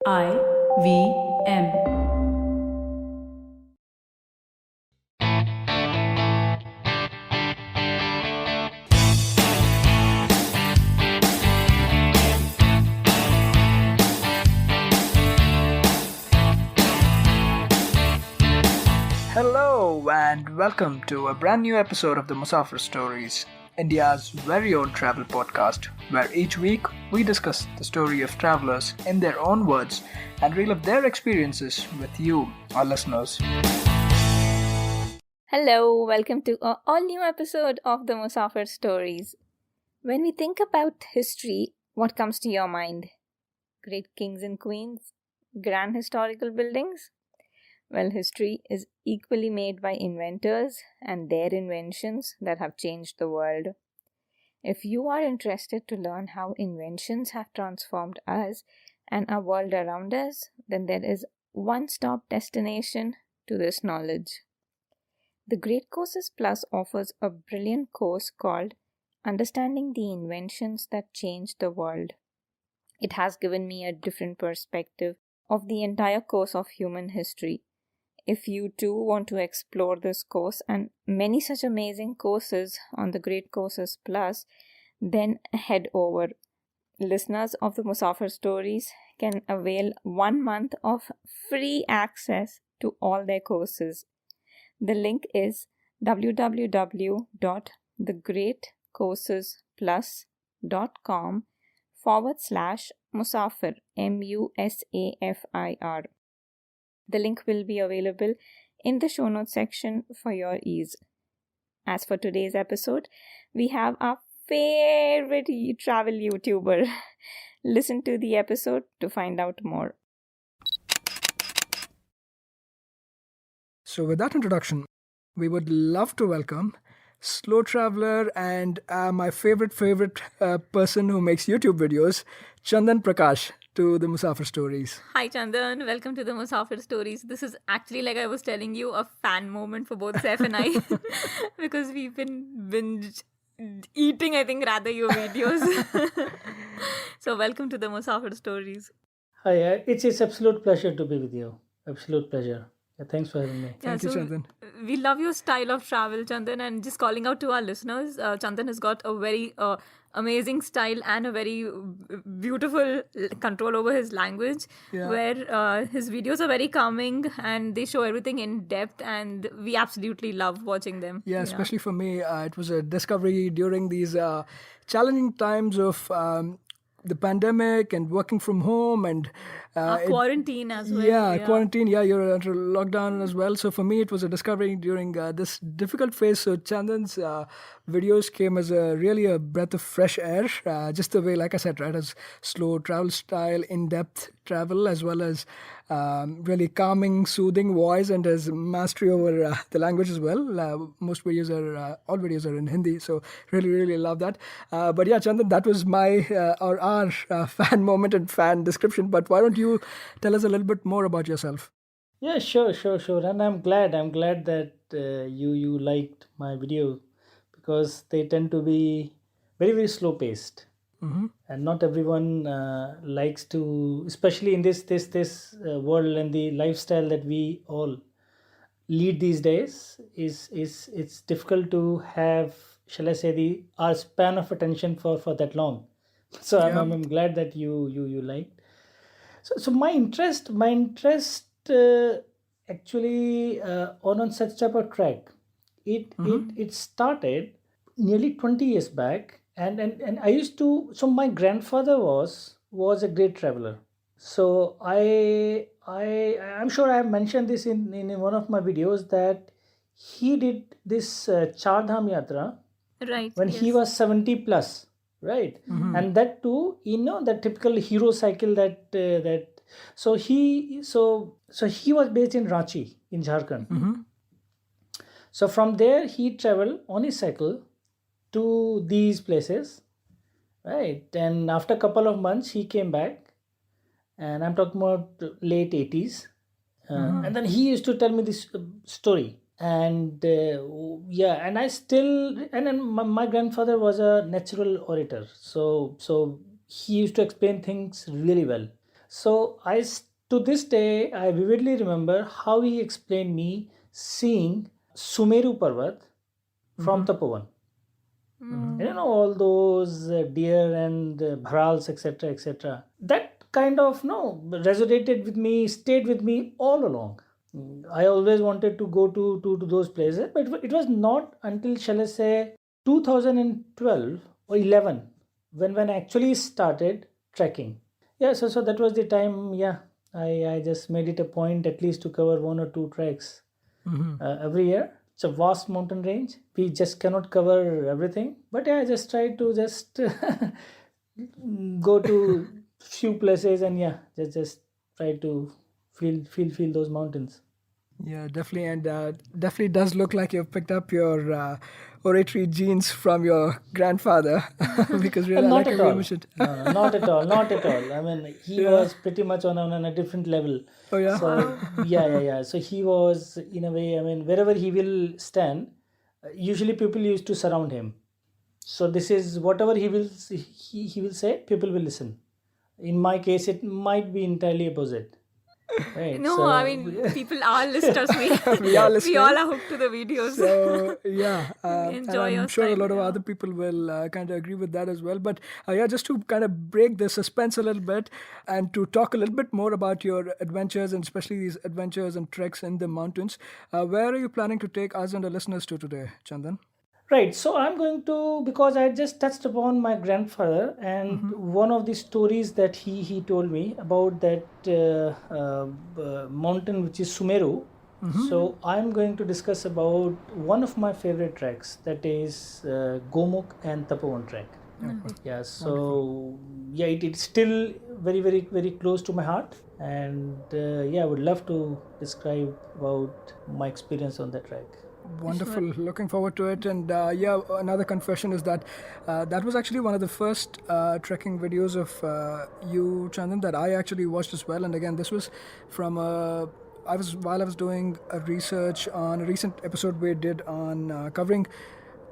IVM. Hello and welcome to a brand new episode of the Musafir Stories, India's very own travel podcast, where each week we discuss the story of travelers in their own words and relive their experiences with you, our listeners. Hello, welcome to a all new episode of the Musafir Stories. When we think about history, what comes to your mind? Great kings and queens? Grand historical buildings? Well, history is equally made by inventors and their inventions that have changed the world. If you are interested to learn how inventions have transformed us and our world around us, then there is one stop destination to this knowledge. The Great Courses Plus offers a brilliant course called Understanding the Inventions That Changed the World. It has given me a different perspective of the entire course of human history. If you too want to explore this course and many such amazing courses on the Great Courses Plus, then head over. Listeners of the Musafir Stories can avail 1 month of free access to all their courses. The link is www.thegreatcoursesplus.com/Musafir, Musafir. The link will be available in the show notes section for your ease. As for today's episode, we have our favorite travel YouTuber. Listen to the episode to find out more. So, with that introduction, we would love to welcome slow traveler and my favorite person who makes YouTube videos, Chandan Prakash, to the Musafir Stories. Hi Chandan, welcome to the Musafir Stories. This is actually, like I was telling you, a fan moment for both Seth and I because we've been binge eating, I think, rather your videos. So welcome to the Musafir Stories. Hi, it's absolute pleasure to be with you. Absolute pleasure. Yeah, thanks for having me. Thank you, Chandan. We love your style of travel, Chandan, and just calling out to our listeners, Chandan has got a very amazing style and a very beautiful control over his language, where his videos are very calming and they show everything in depth, and we absolutely love watching them. Yeah, especially for me, it was a discovery during these challenging times of the pandemic and working from home and quarantine as well. Quarantine. Yeah, you're under lockdown as well. So for me, it was a discovery during this difficult phase. So Chandan's videos came as really a breath of fresh air. Just the way, like I said, right, as slow travel style, in-depth travel, as well as really calming, soothing voice, and his mastery over the language as well. Most videos are all videos are in Hindi, so really love that. But yeah, Chandan, that was my or our fan moment and fan description. But why don't you tell us a little bit more about yourself? Yeah, sure. And I'm glad that you liked my video because they tend to be very slow paced. And not everyone likes to, especially in this world and the lifestyle that we all lead these days. Is it's difficult to have, shall I say, the our span of attention for that long. So I'm glad that you liked. So my interest actually on such type of track. It started nearly 20 years back, and I used to. So my grandfather was a great traveler. So I'm sure I have mentioned this in one of my videos that he did this Chardham Yatra Right. when he was 70 plus, right? And that too, the typical hero cycle that so he was based in Ranchi in Jharkhand. So from there he traveled on his cycle to these places, right? And after a couple of months he came back, and I'm talking about late 80s. And then he used to tell me this story. And and I still, and then my grandfather was a natural orator, so he used to explain things really well. So to this day, I vividly remember how he explained me seeing Sumeru Parvat from Tapovan. All those deer and bharals, etc., etc. That kind of resonated with me, stayed with me all along. I always wanted to go to those places, but it was not until, shall I say, 2012 or 11 when I actually started trekking. Yeah, so that was the time. Yeah, I just made it a point at least to cover one or two treks every year. It's a vast mountain range. We just cannot cover everything, but yeah, I just try to just go to few places, and yeah, just try to feel those mountains. Yeah, definitely, and definitely does look like you've picked up your oratory genes from your grandfather, because really, Not like at we all. mentioned. No, not at all. Not at all. I mean, he Yeah. was pretty much on a different level. Oh yeah. So yeah. So he was, in a way. I mean, wherever he will stand, usually people used to surround him. So this is whatever he will say, people will listen. In my case, it might be entirely opposite. Right. No, So I mean, people are listeners. We are We listening. all are hooked to the videos. So yeah, and Enjoy I'm your sure a style, lot of yeah. other people will kind of agree with that as well. But yeah, just to kind of break the suspense a little bit and to talk a little bit more about your adventures, and especially these adventures and treks in the mountains, where are you planning to take us and the listeners to today, Chandan? right. So I'm going to, because I just touched upon my grandfather, and one of the stories that he told me about that mountain, which is Sumeru. So I'm going to discuss about one of my favorite treks, that is Gomukh and Tapovan trek. Yeah. So yeah, it's still very very close to my heart, and yeah, I would love to describe about my experience on that trek. Wonderful. Looking forward to it. And yeah, another confession is that that was actually one of the first trekking videos of you, Chandan, that I actually watched as well. And again, this was from while I was doing a research on a recent episode we did on covering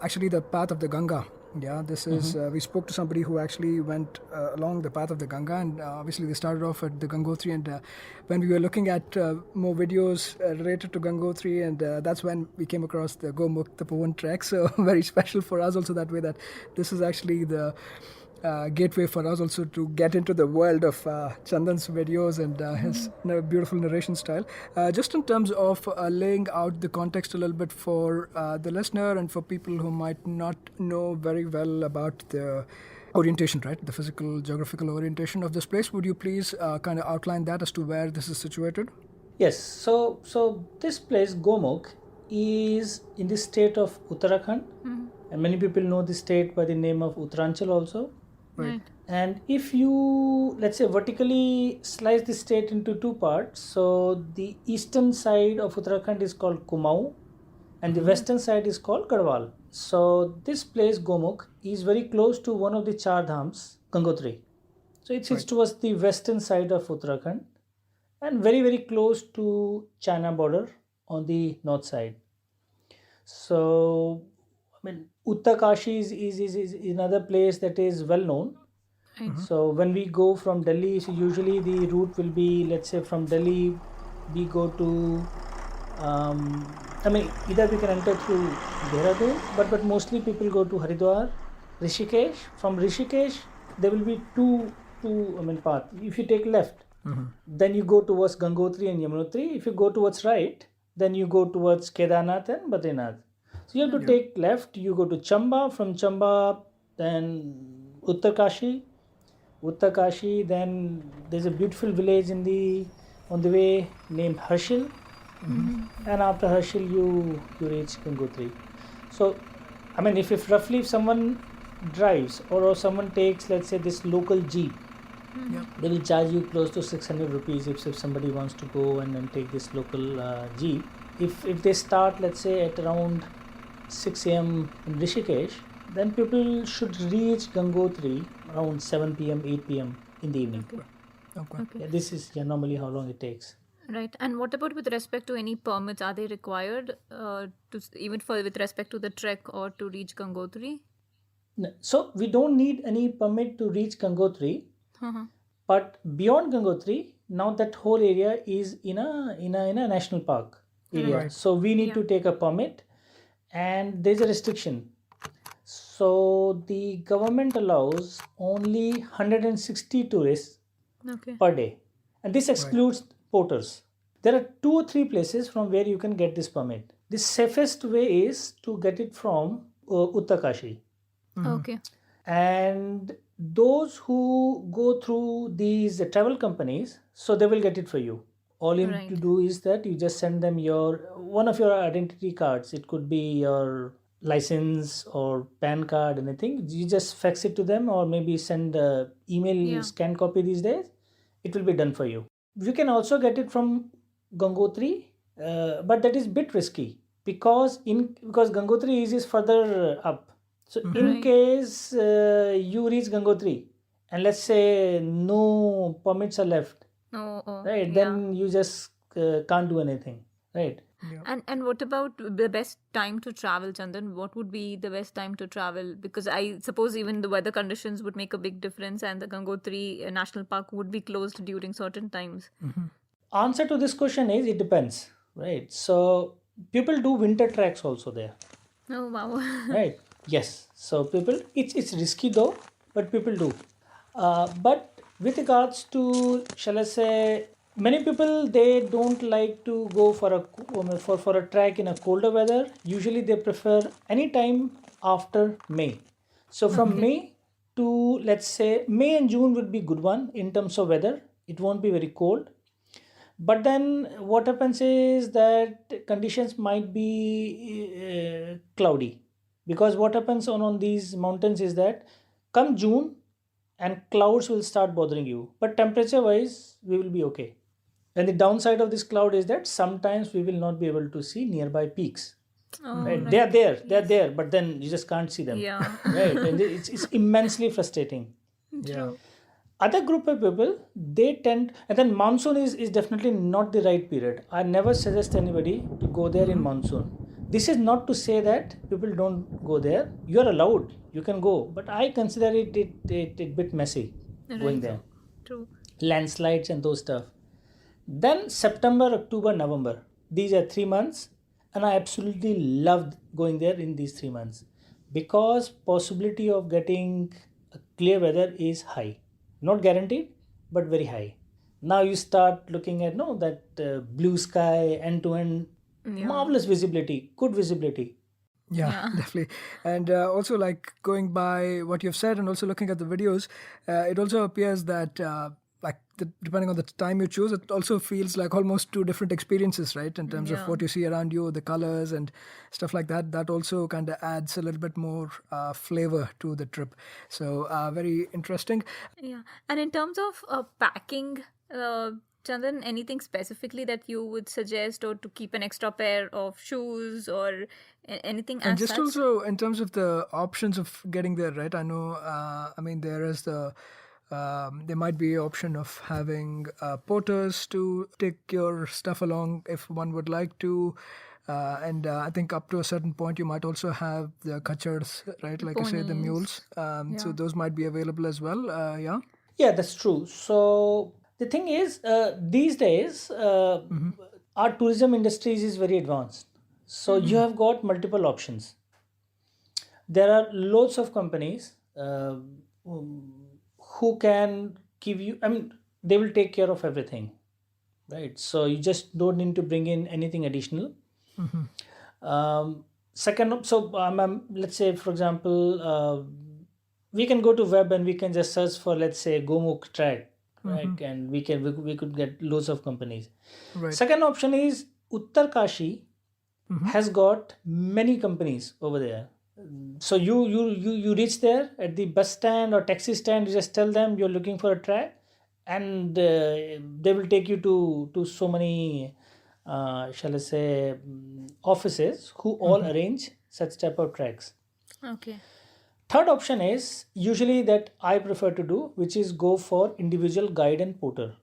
actually the path of the Ganga. Yeah, this is we spoke to somebody who actually went along the path of the Ganga, and obviously they started off at the Gangotri, and when we were looking at more videos related to Gangotri, and that's when we came across the Gomukh Tapovan trek. So very special for us also that way, that this is actually the gateway for us also to get into the world of Chandan's videos and his beautiful narration style. Just in terms of laying out the context a little bit for the listener and for people who might not know very well about the orientation, right? The physical, geographical orientation of this place. Would you please kind of outline that as to where this is situated? Yes, so this place Gomukh is in the state of Uttarakhand, and many people know the state by the name of Uttaranchal also. Right. And if you, let's say, vertically slice the state into two parts, so the eastern side of Uttarakhand is called Kumaon, and the western side is called Garhwal. So this place Gomukh is very close to one of the Chardhams, Gangotri. So it sits towards the western side of Uttarakhand, and very close to China border on the north side. So I mean, Uttakashi is another place that is well known. So when we go from Delhi, so usually the route will be, let's say, from Delhi we go to I mean, either we can enter through Dehradoon, but mostly people go to Haridwar, Rishikesh. From Rishikesh there will be two path. If you take left, then you go towards Gangotri and Yamunotri. If you go towards right, then you go towards Kedarnath and Badrinath. So you have to take left. You go to Chamba. From Chamba, then Uttakashi. Then there's a beautiful village on the way named Harshil, and after Harshil you reach Gangotri. So I mean, if roughly if someone drives or someone takes, let's say, this local jeep, they will charge you close to 600 rupees if somebody wants to go and take this local jeep. If they start, let's say, at around 6 a.m. in Rishikesh, then people should reach Gangotri around 7 p.m., 8 p.m. in the evening. Okay. Yeah, this is normally how long it takes. Right. And what about with respect to any permits? Are they required with respect to the trek or to reach Gangotri? No, so we don't need any permit to reach Gangotri. But beyond Gangotri, now that whole area is in a national park area. Right. So we need Yeah. to take a permit, and there's a restriction. So the government allows only 160 tourists Okay. per day, and this excludes porters. There are 2 or 3 places from where you can get this permit. The safest way is to get it from Uttakashi. Okay. And those who go through these travel companies, so they will get it for you. All you need to Right. do is that you just send them your one of your identity cards. It could be your license or PAN card, anything. You just fax it to them, or maybe send a email Yeah. scan copy these days. It will be done for you. You can also get it from Gangotri, but that is bit risky because Gangotri is further up. So in Right. case you reach Gangotri and let's say no permits are left, Oh, right? yeah. Then you just can't do anything, right? Yeah. And what about the best time to travel, Chandan? What would be the best time to travel? Because I suppose even the weather conditions would make a big difference, and the Gangotri National Park would be closed during certain times. Answer to this question is it depends, right? So people do winter tracks also there, Oh, wow. right? Yes. So people, it's risky though, but people do. But with regards to, shall I say, many people they don't like to go for a trek in a colder weather. Usually they prefer any time after May. So from Okay. May to, let's say, May and June would be good one in terms of weather. It won't be very cold. But then what happens is that conditions might be cloudy, because what happens on these mountains is that come June and clouds will start bothering you, but temperature wise we will be okay. And the downside of this cloud is that sometimes we will not be able to see nearby peaks, Oh, right? They are right. there, they are Yes. there, but then you just can't see them, Yeah. right? And it's immensely frustrating. Yeah. True. Other group of people, they tend, and then monsoon is definitely not the right period. I never suggest anybody to go there in monsoon. This is not to say that people don't go there. You are allowed, you can go, but I consider it bit messy going Right. there. True. Landslides and those stuff. Then September, October, November, these are 3 months, and I absolutely loved going there in these 3 months, because possibility of getting a clear weather is high, not guaranteed, but very high. Now you start looking at no that blue sky, end to end, Yeah. marvelous visibility, good visibility. Yeah, Yeah. definitely. And also, like going by what you've said and also looking at the videos, it also appears that, depending on the time you choose, it also feels like almost two different experiences, right? In terms of Yeah. what you see around you, the colors and stuff like that. That also kind of adds a little bit more flavor to the trip. So, very interesting. Yeah. And in terms of packing, Chandan, anything specifically that you would suggest, or to keep an extra pair of shoes, or anything And as just such? also in terms of the options of getting there, right? I know, I mean, there might be option of having porters to take your stuff along if one would like to. And I think up to a certain point, you might also have the kachars, right? Like you say, the mules. Ponies. So Yeah. those might be available as well. Yeah. Yeah, that's true. So the thing is, these days, our tourism industries is very advanced. So you have got multiple options. There are loads of companies who can give you. I mean, they will take care of everything, right? So you just don't need to bring in anything additional. Second, so let's say for example, we can go to web and we can just search for, let's say, Gomukh track, right? And we could get loads of companies. Right. Second option is Uttarkashi has got many companies over there. So you reach there at the bus stand or taxi stand. You just tell them you're looking for a track, and they will take you to so many, shall I say, offices who all arrange such type of tracks. Okay. Third option is usually that I prefer to do, which is go for individual guide and porter.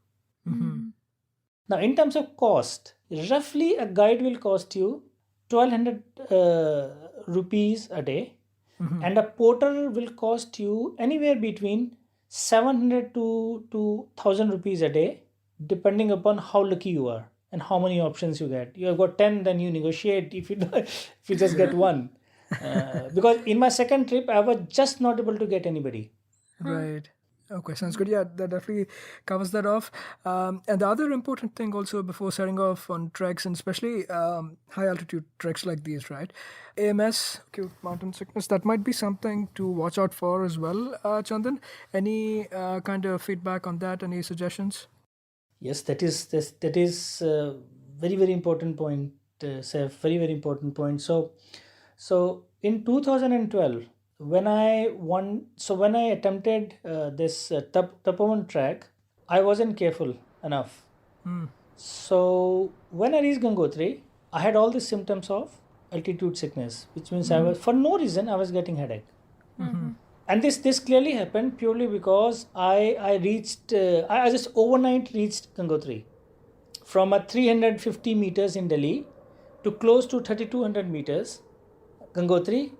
Now, in terms of cost, roughly a guide will cost you 1200 rupees a day, and a porter will cost you anywhere between 700 to 1000 rupees a day, depending upon how lucky you are and how many options you get. You have got 10, then you negotiate if you if you just get one. Because in my second trip, I was just not able to get anybody. Right. Okay, sounds good. Yeah, that definitely covers that off. And the other important thing also before setting off on treks, and especially high altitude treks like these, right? AMS, acute mountain sickness, that might be something to watch out for as well, Chandan. Any kind of feedback on that? Any suggestions? Yes, that is very very important point, Saif. Very very important point. So in 2012, when I attempted this Tapovan track, I wasn't careful enough. So when I reached Gangotri, I had all the symptoms of altitude sickness, which means I was, for no reason, I was getting headache. And this clearly happened purely because I reached I just overnight reached Gangotri from a 350 meters in Delhi to close to 3200 meters Gangotri.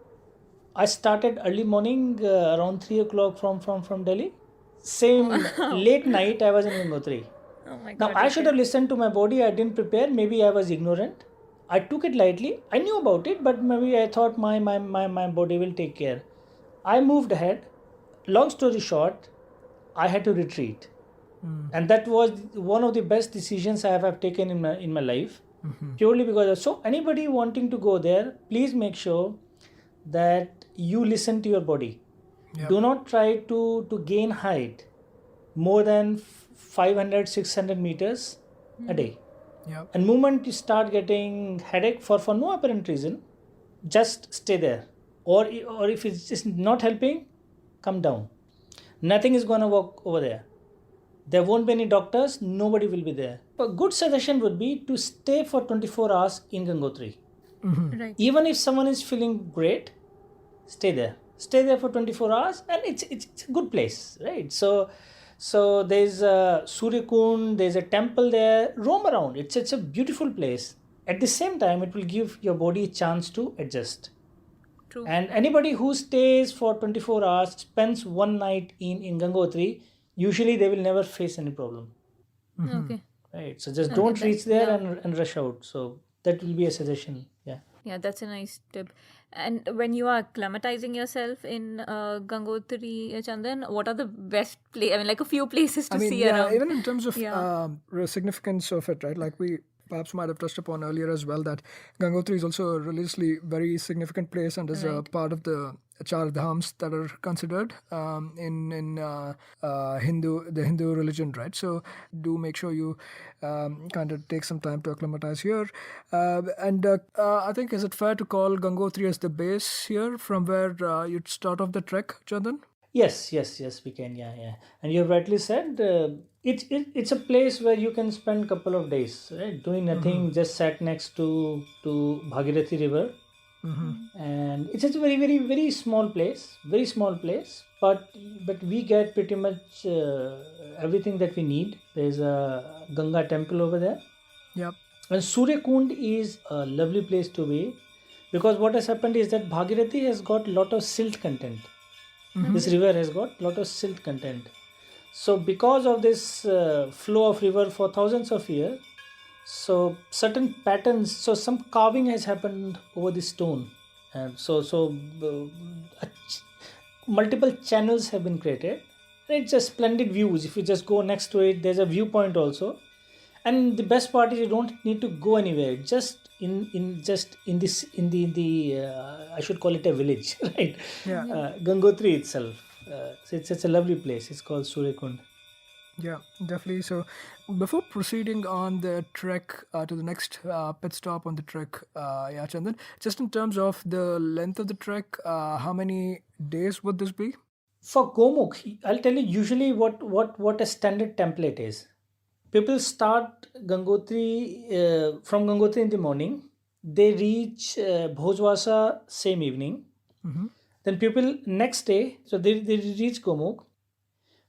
I started early morning around 3 o'clock from Delhi. Same late night I was in Gangotri. Oh my Now god. I should have listened to my body. I didn't prepare. Maybe I was ignorant. I took it lightly. I knew about it, but maybe I thought my body will take care. I moved ahead. Long story short, I had to retreat. And that was one of the best decisions I have taken in my life. Purely because so anybody wanting to go there, please make sure that you listen to your body. Yep. Do not try to gain height more than 500 600 meters a day. Yep. And moment you start getting headache for no apparent reason, just stay there. Or if it's just not helping, come down. Nothing is gonna work over there. There won't be any doctors, nobody will be there. A good suggestion would be to stay for 24 hours in Gangotri. Right. Even if someone is feeling great, stay there. Stay there for 24 hours, and it's a good place, right? So there's a Suryakund, there's a temple there. Roam around. It's a beautiful place. At the same time, it will give your body a chance to adjust. True. And anybody who stays for 24 hours, spends one night in Gangotri, usually they will never face any problem. Okay. Right. So just Okay, don't that- reach there yeah. and rush out. So that will be a suggestion. Yeah. Yeah, that's a nice tip. And when you are acclimatizing yourself in Gangotri, Chandan, what are the best I mean, like a few places to I mean, see yeah, around. even in terms of Yeah. significance of it, right? Like we perhaps might have touched upon earlier as well, that Gangotri is also a religiously very significant place and is a part of the Chardhams that are considered in the Hindu religion, right? So do make sure you kind of take some time to acclimatize here. And I think, is it fair to call Gangotri as the base here from where you'd start off the trek, Chandan? Yes, we can. Yeah. And you have rightly said, it's a place where you can spend couple of days, right, doing nothing, just sat next to Bhagirathi River, and it's a very very very small place, but we get pretty much everything that we need. There's a Ganga temple over there, Yep. and Suryakund is a lovely place to be, because what has happened is that Bhagirathi has got lot of silt content. This river has got lot of silt content. So because of this flow of river for thousands of years, so certain patterns, so some carving has happened over the stone, and multiple channels have been created. It's just splendid views. If you just go next to it, there's a viewpoint also. And the best part is you don't need to go anywhere. Just in the I should call it a village, right? Yeah. Gangotri itself. So it's a lovely place. It's called Suryakund. Yeah, definitely. So, before proceeding on the trek to the next pit stop on the trek, yeah, Chandan, just in terms of the length of the trek, how many days would this be? For Gomukh, I'll tell you usually what a standard template is. People start Gangotri from Gangotri in the morning. They reach Bhojwasa same evening. Then people next day, so they reach Gomukh.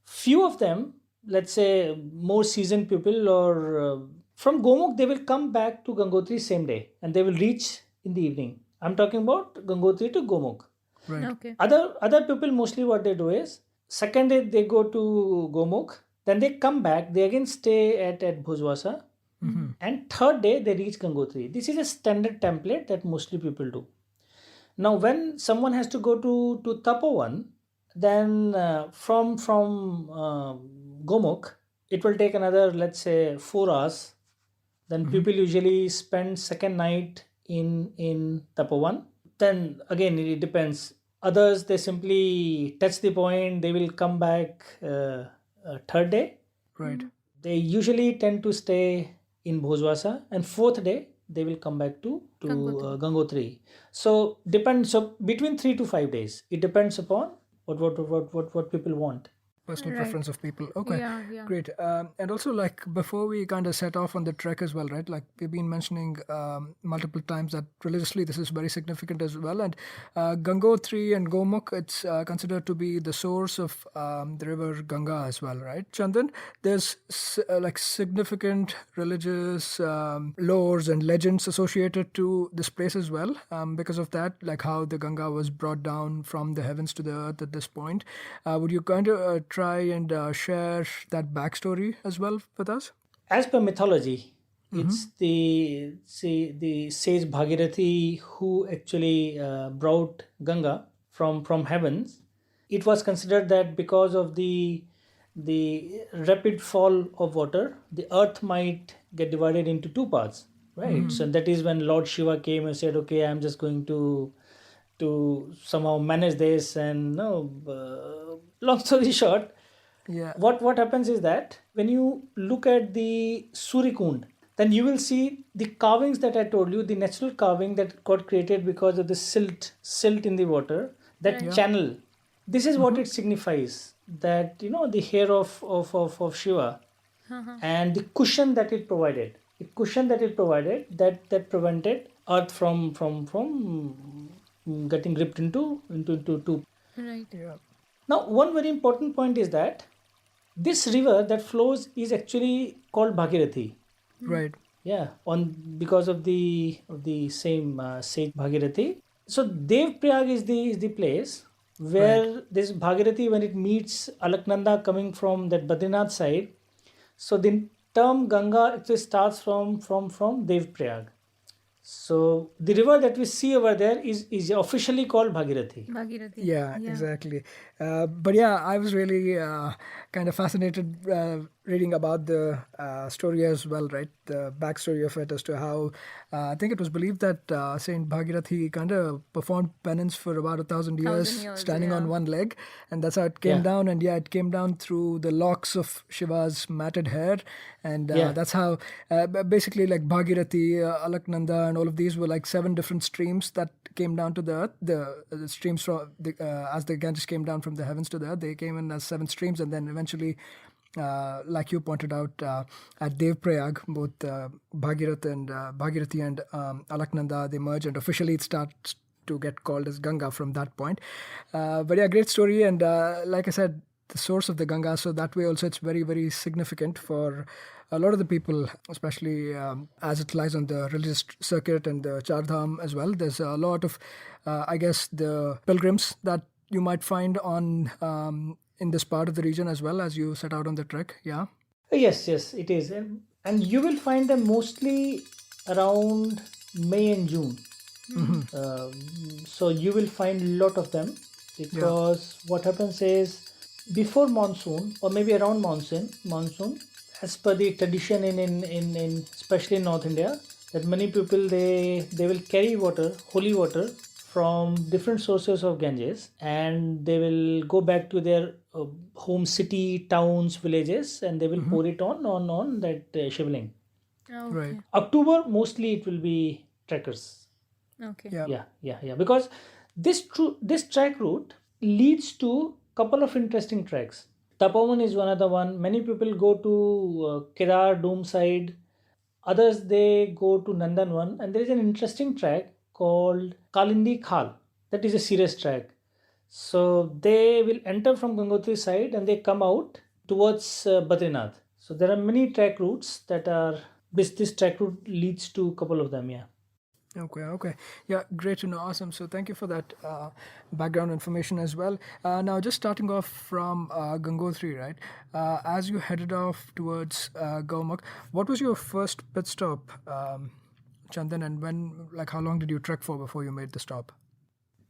Few of them, let's say more seasoned people, or from Gomukh, they will come back to Gangotri same day, and they will reach in the evening. I'm talking about Gangotri to Gomukh. Right. Okay. Other people, mostly what they do is Second day they go to Gomukh. Then they come back. They again stay at Bhojwasa. And third day they reach Gangotri. This is a standard template that mostly people do. Now, when someone has to go to Tapovan, then from Gomukh, it will take another, let's say, 4 hours. Then people usually spend second night in Tapovan. Then again, it depends. Others, they simply touch the point. They will come back third day. Right. They usually tend to stay in Bhojwasa, and fourth day they will come back to Gangotri. So depends. So between 3 to 5 days, it depends upon what people want. Personal Right. preference of people. Okay, Yeah. great. And also, like, before we kind of set off on the trek as well, right? Like, we've been mentioning multiple times that religiously this is very significant as well. And Gangotri and Gomukh, it's considered to be the source of the river Ganga as well, right? Chandan, there's like significant religious lores and legends associated to this place as well. Because of that, like how the Ganga was brought down from the heavens to the earth at this point. Would you kind of try and share that backstory as well with us? As per mythology, it's the sage Bhagirathi who actually brought Ganga from heavens. It was considered that because of the rapid fall of water, the earth might get divided into two parts, right? So that is when Lord Shiva came and said, "Okay, I'm just going to somehow manage this." And no, long story short, Yeah. what happens is that when you look at the Suryakund, then you will see the carvings that I told you, the natural carving that got created because of the silt in the water, that channel. This is what it signifies, that the hair of Shiva and the cushion that it provided. The cushion that it provided that prevented earth from getting ripped into two. Right. Yeah. Now, one very important point is that this river that flows is actually called Bhagirathi. Right. Yeah, on because of the same sage Bhagirathi. So Dev Prayag is the place where this Bhagirathi, when it meets Alaknanda coming from that Badrinath side. So the term Ganga actually starts from Dev Prayag. So the river that we see over there is officially called Bhagirathi. Bhagirathi. Yeah, exactly. But yeah, I was really kind of fascinated reading about the story as well, right? The backstory of it as to how I think it was believed that Saint Bhagirathi kind of performed penance for about 1,000 years, years, standing on yeah. one leg, and that's how it came Yeah. down. And yeah, it came down through the locks of Shiva's matted hair, and Yeah. that's how basically like Bhagirathi, Alaknanda, and all of these were like 7 different streams that came down to the earth. The streams from as the Ganges came down from the heavens to the earth, they came in as 7 streams, and then eventually, like you pointed out, at Dev Prayag, both Bhagirathi and Alaknanda, they merge, and officially it starts to get called as Ganga from that point. But yeah, great story, and like I said, the source of the Ganga, so that way also it's very, very significant for a lot of the people, especially as it lies on the religious circuit and the Chardham as well. There's a lot of, I guess, the pilgrims that you might find on in this part of the region as well as you set out on the trek. Yeah. Yes, it is, and you will find them mostly around May and June. So you will find a lot of them because what happens is before monsoon or maybe around monsoon, as per the tradition in especially in North India, that many people they will carry water, holy water from different sources of Ganges, and they will go back to their home city, towns, villages, and they will pour it on that shivling. Oh, Right. October mostly it will be trekkers. okay. Yeah. Yeah. Because this trek route leads to couple of interesting treks. Tapovan is one other one. Many people go to Dehradoon side. Others they go to Nandanwan, and there is an interesting trek called Kalindi Khal. That is a serious trek. So they will enter from Gangotri side and they come out towards Badrinath. So there are many trek routes that are. This trek route leads to a couple of them. Yeah. Okay. Yeah, great to know. Awesome. So thank you for that background information as well. Now, just starting off from Gangotri, right? As you headed off towards Gomukh, what was your first pit stop, Chandan, and how long did you trek for before you made the stop?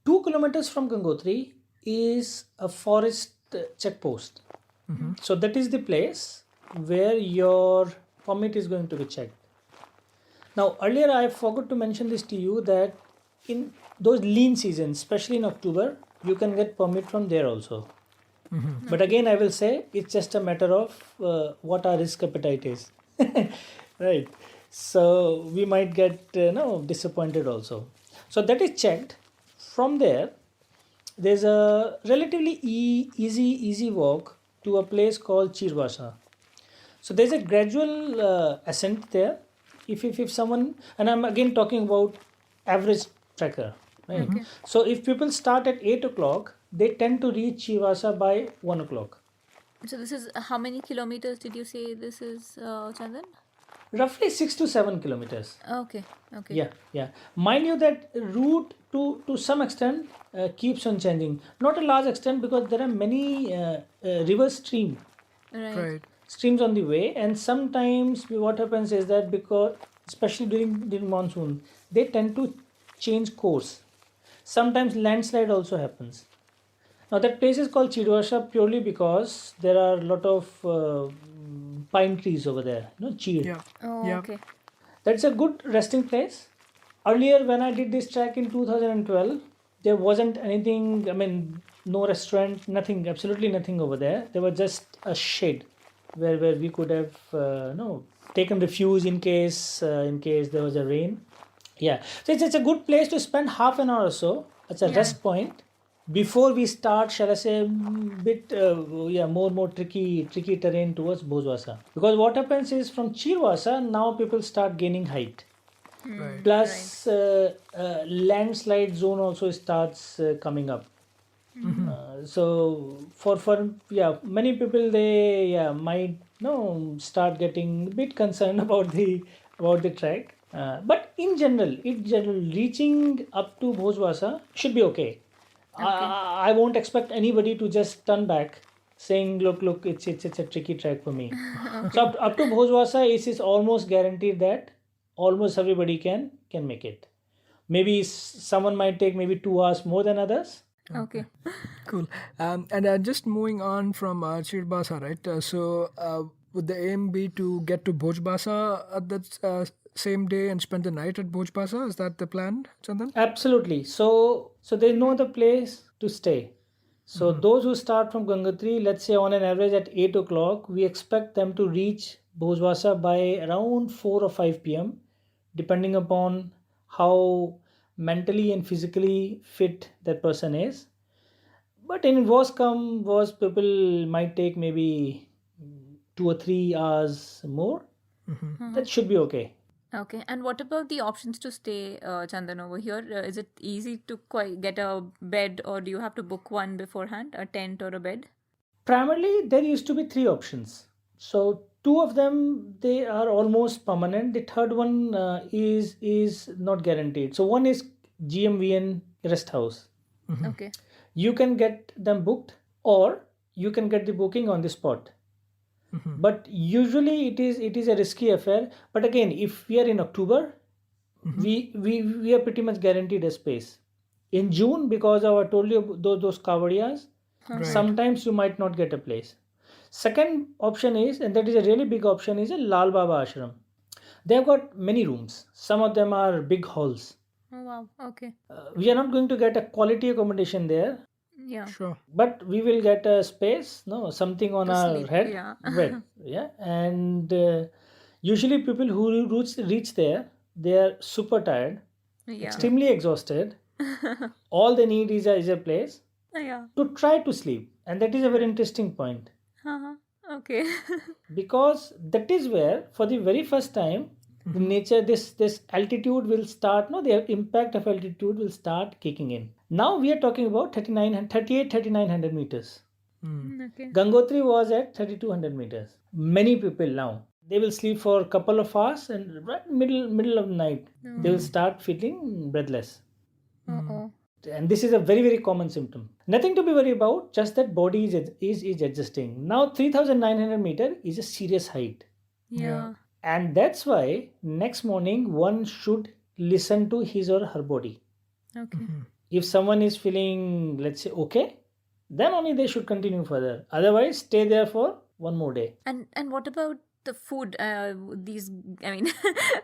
2 kilometers from Gangotri is a forest checkpost. So that is the place where your permit is going to be checked. Now, earlier I forgot to mention this to you that in those lean seasons, especially in October, you can get permit from there also. But again, I will say it's just a matter of what our risk appetite is, right? So we might get disappointed also. So that is checked. From there, there's a relatively easy walk to a place called Chirwasa. So there's a gradual ascent there. If someone, and I'm again talking about average trekker, right? Okay. So if people start at 8 o'clock, they tend to reach Chirwasa by 1 o'clock. So this is how many kilometers did you say this is, Chandan? Roughly 6 to 7 kilometers. Okay. Yeah. Mind you that route to some extent keeps on changing. Not a large extent because there are many river streams Right. on the way, and sometimes what happens is that because especially during monsoon, they tend to change course. Sometimes landslide also happens. Now that place is called Chirwasha purely because there are a lot of pine trees over there, cheer. Yeah. Oh, Yeah. okay. That's a good resting place. Earlier, when I did this trek in 2012, there wasn't anything, I mean, no restaurant, nothing, absolutely nothing over there. There was just a shed where we could have taken refuge in case there was a rain. Yeah, so it's a good place to spend half an hour or so. It's a rest point before we start, shall I say, bit more tricky terrain towards Bhojwasa. Because what happens is from Chirwasa now people start gaining height. Right. Plus landslide zone also starts coming up. So for many people they might start getting a bit concerned about the trek. But in general, reaching up to Bhojwasa should be okay. I won't expect anybody to just turn back saying, look, it's a tricky trek for me. So up to Bhojwasa, is almost guaranteed that almost everybody can make it. Maybe someone might take maybe 2 hours more than others. Okay. Cool. And just moving on from Chirbasa, right? So would the aim be to get to Bhojbasa at that same day and spend the night at Bhojbasa? Is that the plan, Chandan? Absolutely. So there's no other place to stay. So those who start from Gangotri, let's say on an average at 8 o'clock, we expect them to reach Bhojwasa by around 4 or 5 p.m. depending upon how mentally and physically fit that person is. But in worst people might take maybe 2 or 3 hours more. That should be okay. Okay. And what about the options to stay, Chandan, over here? Is it easy to get a bed, or do you have to book one beforehand, a tent or a bed? Primarily, there used to be 3 options. So two of them they are almost permanent. The third one is not guaranteed. So one is GMVN rest house. Okay. You can get them booked, or you can get the booking on the spot. But usually it is a risky affair. But again, if we are in October, we are pretty much guaranteed a space. In June, because I told you those Kavadiyas, sometimes you might not get a place. Second option is, and that is a really big option, is a Lal Baba Ashram. They have got many rooms. Some of them are big halls. Oh, wow. Okay. We are not going to get a quality accommodation there, Yeah. Sure. but we will get a space, something on To our sleep, head. yeah. Right. Yeah. And usually people who reach there, they are super tired, Yeah. extremely exhausted. All they need is a place Yeah. to try to sleep. And that is a very interesting point. Okay. Because that is where for the very first time the nature, this altitude will start, the impact of altitude will start kicking in. Now we are talking about 3900 meters. Okay. Gangotri was at 3200 meters. Many people now They will sleep for a couple of hours, and right middle of the night, they will start feeling breathless. Uh-oh. And this is a very, very common symptom. Nothing to be worried about, just that body is adjusting. Now 3,900 meter is a serious height. Yeah. And that's why next morning one should listen to his or her body. Okay. If someone is feeling, let's say, okay, then only they should continue further. Otherwise, stay there for one more day. And what about the food? These, I mean,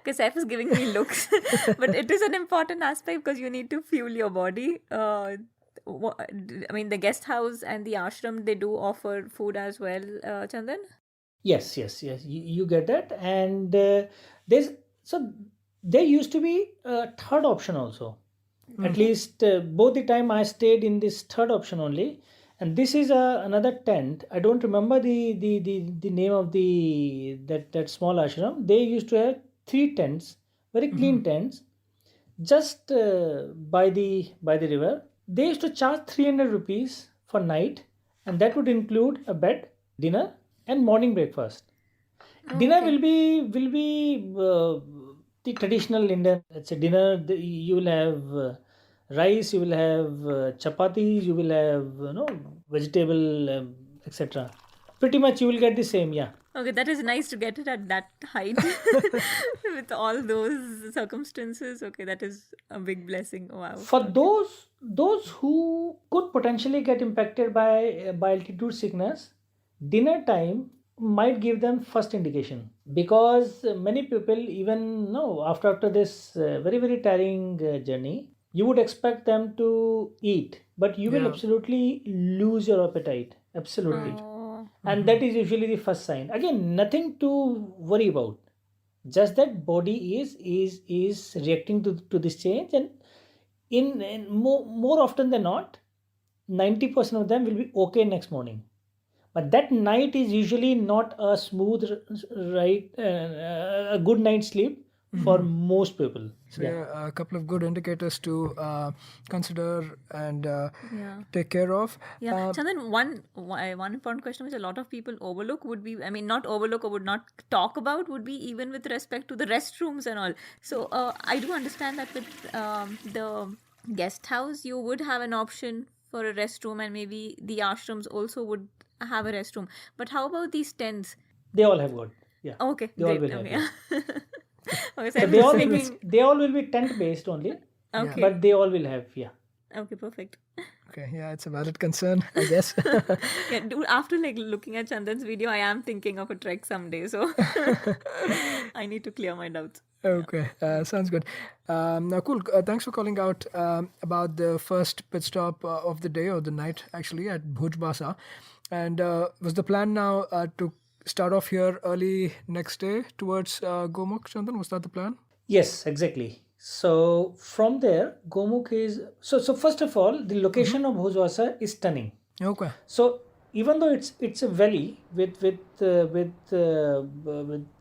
Kasaif is giving me looks, but it is an important aspect because you need to fuel your body. I mean, the guest house and the ashram, they do offer food as well, Chandan? Yes. You get that. And there used to be a third option also. At least both the time I stayed in this third option only. And this is another tent. I don't remember the name of that small ashram. They used to have 3 tents, very clean tents, just by the river. They used to charge 300 rupees for night, and that would include a bed, dinner, and morning breakfast. Dinner will be the traditional Indian. It's a dinner. You will have rice. You will have chapatis. You will have vegetable, etc. Pretty much you will get the same. Yeah. Okay, that is nice to get it at that height with all those circumstances. Okay, that is a big blessing. Wow. For those who could potentially get impacted by altitude sickness, dinner time might give them first indication, because many people, even after this very, very tiring journey, you would expect them to eat, but you will absolutely lose your appetite, absolutely. Oh. And that is usually the first sign. Again, nothing to worry about, just that body is reacting to this change. And in more often than not, 90% of them will be okay next morning. But that night is usually not a smooth a good night's sleep for most people. So yeah, a couple of good indicators to consider and take care of. Yeah, Chandan, one important question which a lot of people overlook would be, I mean, not overlook or would not talk about, would be even with respect to the restrooms and all. So I do understand that with the guest house, you would have an option for a restroom, and maybe the ashrams also would have a restroom. But how about these tents? They all have got. Yeah. Okay, They all great. will have. Okay, Yeah. okay, so So I'm they just all will be, thinking. they all will be tent based only. Okay. But they all will have. Yeah. Okay, perfect. Okay, yeah, it's a valid concern, I guess. Yeah, dude, after like looking at Chandan's video, I am thinking of a trek someday, so I need to clear my doubts. Okay, sounds good. Now, cool. Thanks for calling out about the first pit stop of the day or the night, actually, at Bhuj Basa. And was the plan now to start off here early next day towards Gomukh, Chandan? Was that the plan? Yes, exactly. So from there, Gomukh is so. First of all, the location of Bhojwasa is stunning. Okay. So even though it's a valley with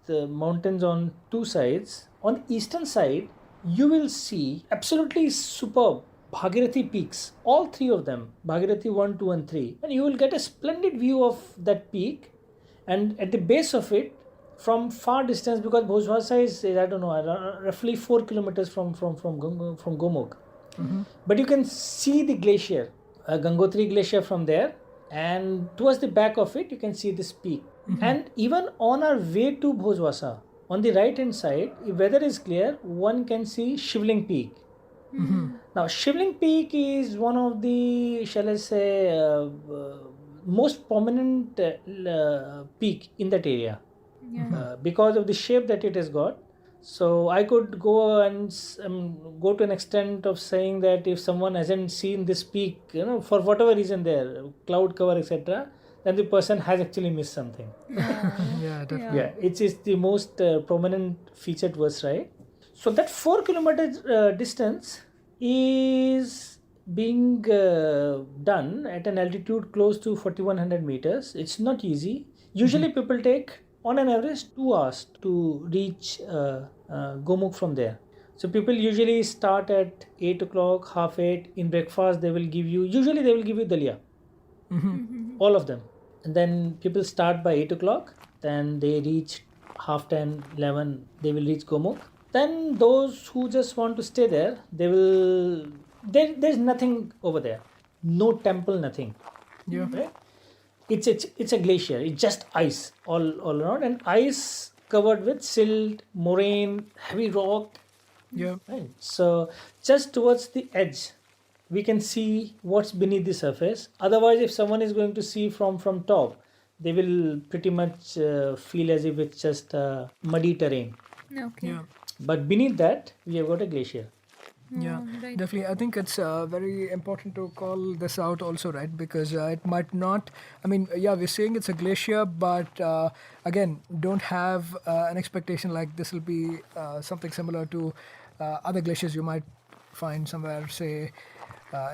mountains on 2 sides, on the eastern side you will see absolutely superb Bhagirathi peaks, all 3 of them, Bhagirathi 1, 2, and 3, and you will get a splendid view of that peak. And at the base of it, from far distance, because Bhojwasa is I don't know, roughly 4 kilometers from Gomukh, but you can see the glacier, Gangotri glacier from there, and towards the back of it you can see this peak. And even on our way to Bhojwasa, on the right hand side, if weather is clear, one can see Shivling Peak. Now Shivling Peak is one of the, shall I say, most prominent peak in that area, because of the shape that it has got. So I could go and go to an extent of saying that if someone hasn't seen this peak, for whatever reason there, cloud cover, etc., then the person has actually missed something. Yeah, definitely. Yeah, it is the most prominent feature to us, right? So that 4 kilometer distance is being done at an altitude close to 4100 meters. It's not easy. Usually people take on an average 2 hours to reach Gomukh from there. So people usually start at 8 o'clock, half 8. In breakfast they will give you dalia, all of them. And then people start by 8 o'clock, then they reach half 10, 11, they will reach Gomukh. Then those who just want to stay there, they will. There's nothing over there, no temple, nothing. Yeah. Right? It's a glacier. It's just ice all around, and ice covered with silt, moraine, heavy rock. Yeah. Right. So just towards the edge, we can see what's beneath the surface. Otherwise, if someone is going to see from top, they will pretty much feel as if it's just muddy terrain. Okay. Yeah. But beneath that, we have got a glacier. Yeah, Right. definitely. I think it's very important to call this out also, right? Because it might not, I mean, yeah, we're saying it's a glacier, but again, don't have an expectation like this will be something similar to other glaciers you might find somewhere, say,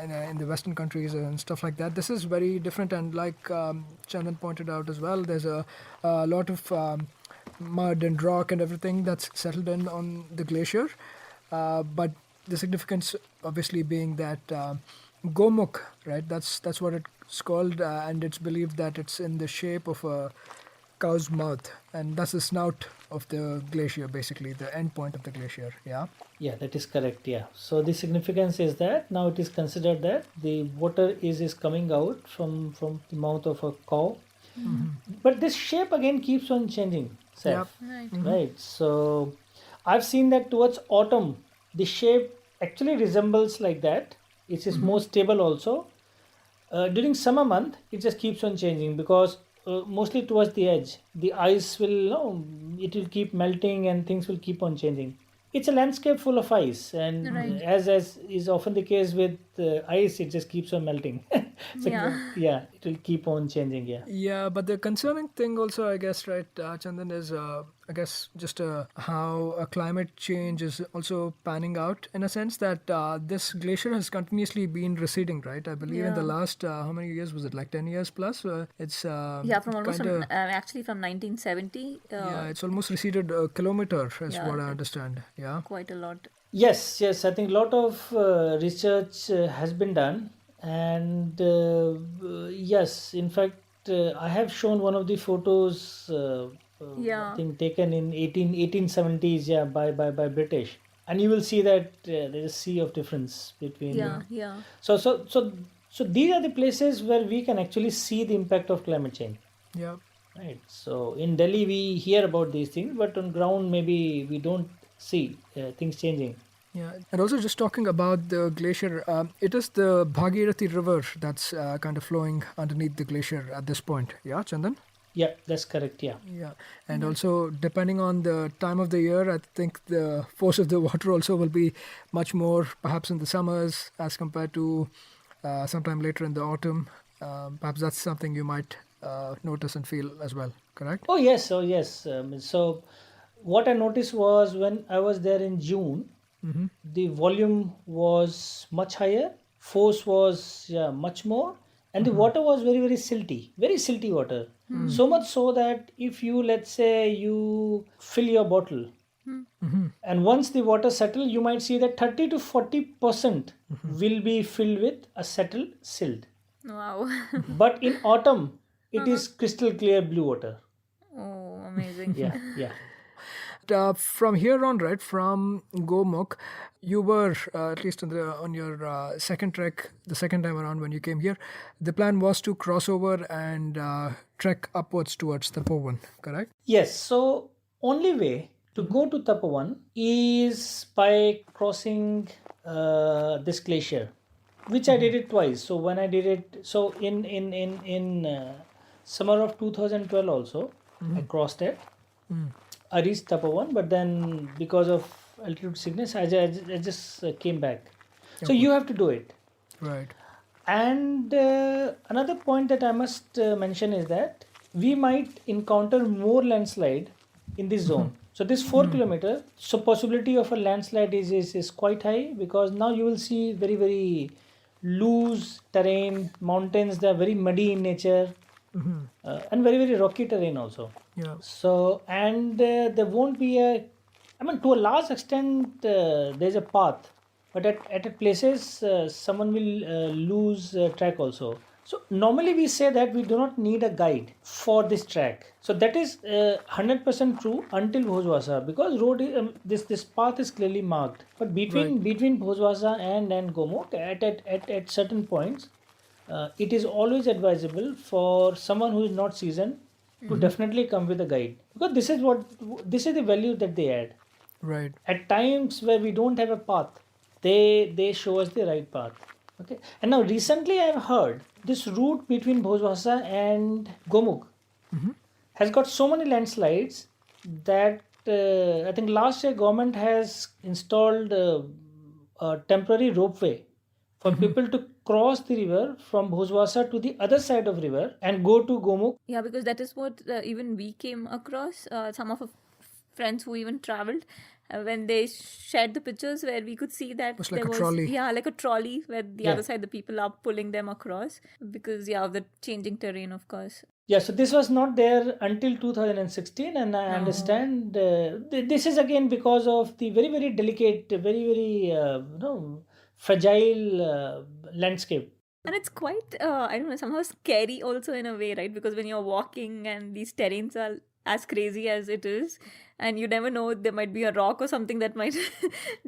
in the Western countries and stuff like that. This is very different, and like Chandan pointed out as well, there's a lot of mud and rock and everything that's settled in on the glacier. But the significance, obviously, being that Gomukh, right? That's what it's called, and it's believed that it's in the shape of a cow's mouth, and that's the snout of the glacier, basically the end point of the glacier. Yeah. Yeah, that is correct. Yeah. So the significance is that now it is considered that the water is coming out from the mouth of a cow, but this shape again keeps on changing. Yep. Right. Right. So I've seen that towards autumn, the shape actually resembles like that. It is more stable also. During summer month, it just keeps on changing because mostly towards the edge, the ice will, it will keep melting and things will keep on changing. It's a landscape full of ice, and Right. as is often the case with ice, it just keeps on melting. So, Yeah. yeah, it will keep on changing. Yeah. Yeah, but the concerning thing also, I guess, right, Chandan, is I guess just how climate change is also panning out in a sense that this glacier has continuously been receding, right? I believe in the Yeah. last how many years was it? Like 10 years plus. It's Yeah, from almost kind from of actually from 1970. yeah, it's almost receded a kilometer, is Yeah, what I understand. Yeah. quite a lot. Yes, yes, I think a lot of research has been done, and yes, in fact, I have shown one of the photos, I Yeah. think taken in 1870s, yeah, by British, and you will see that there is a sea of difference between. Yeah. Yeah. So these are the places where we can actually see the impact of climate change. Yeah. Right. So in Delhi, we hear about these things, but on ground, maybe we don't see things changing. Yeah, and also just talking about the glacier, it is the Bhagirathi River that's kind of flowing underneath the glacier at this point. Yeah, Chandan? Yeah, that's correct. Yeah. Yeah, and also depending on the time of the year, I think the force of the water also will be much more, perhaps in the summers as compared to sometime later in the autumn. Perhaps that's something you might notice and feel as well. Correct? Oh yes. Oh yes. So what I noticed was when I was there in June, the volume was much higher, force was, yeah, much more, and the water was very silty water. So much so that if you, let's say, you fill your bottle, and once the water settle, you might see that 30 to 40% will be filled with a settled silt. Wow. But in autumn, it is crystal clear blue water. Oh, amazing. Yeah, yeah. From here on, right, from Gomukh, you were at least on your second trek, the second time around when you came here. The plan was to cross over and trek upwards towards Tapovan, correct? Yes, so only way to go to Tapovan is by crossing this glacier, which I did it twice. So when I did it, so in summer of 2012 also, I crossed it. I reached Tapovan, but then because of altitude sickness, I just came back. So you have to do it. Right. And another point that I must mention is that we might encounter more landslide in this zone. So this 4 kilometer, so possibility of a landslide is quite high because now you will see very loose terrain, mountains. They are very muddy in nature, and very rocky terrain also. Yeah. So and there won't be a, I mean, to a large extent, there's a path, but at places someone will lose track also. So normally we say that we do not need a guide for this trek. So that is 100% true until Bhojwasa, because this path is clearly marked. But between Bhojwasa and Gomukh, at certain points, it is always advisable for someone who is not seasoned to definitely come with a guide, because this is the value that they add. Right. At times where we don't have a path, they show us the right path. Okay. And now recently I've heard this route between Bhojwasa and Gomukh has got so many landslides that I think last year government has installed a temporary ropeway for people to cross the river from Bhojwasa to the other side of river and go to Gomukh. Yeah, because that is what even we came across. Some of our friends who even traveled, when they shared the pictures where we could see that was like there a was trolley. like a trolley where the Yeah. other side the people are pulling them across because of the changing terrain, of course. Yeah, so this was not there until 2016, and I understand this is again because of the very, very delicate, very, very fragile landscape. And it's quite, I don't know, somehow scary also in a way, right? Because when you're walking and these terrains are as crazy as it is, and you never know, there might be a rock or something that might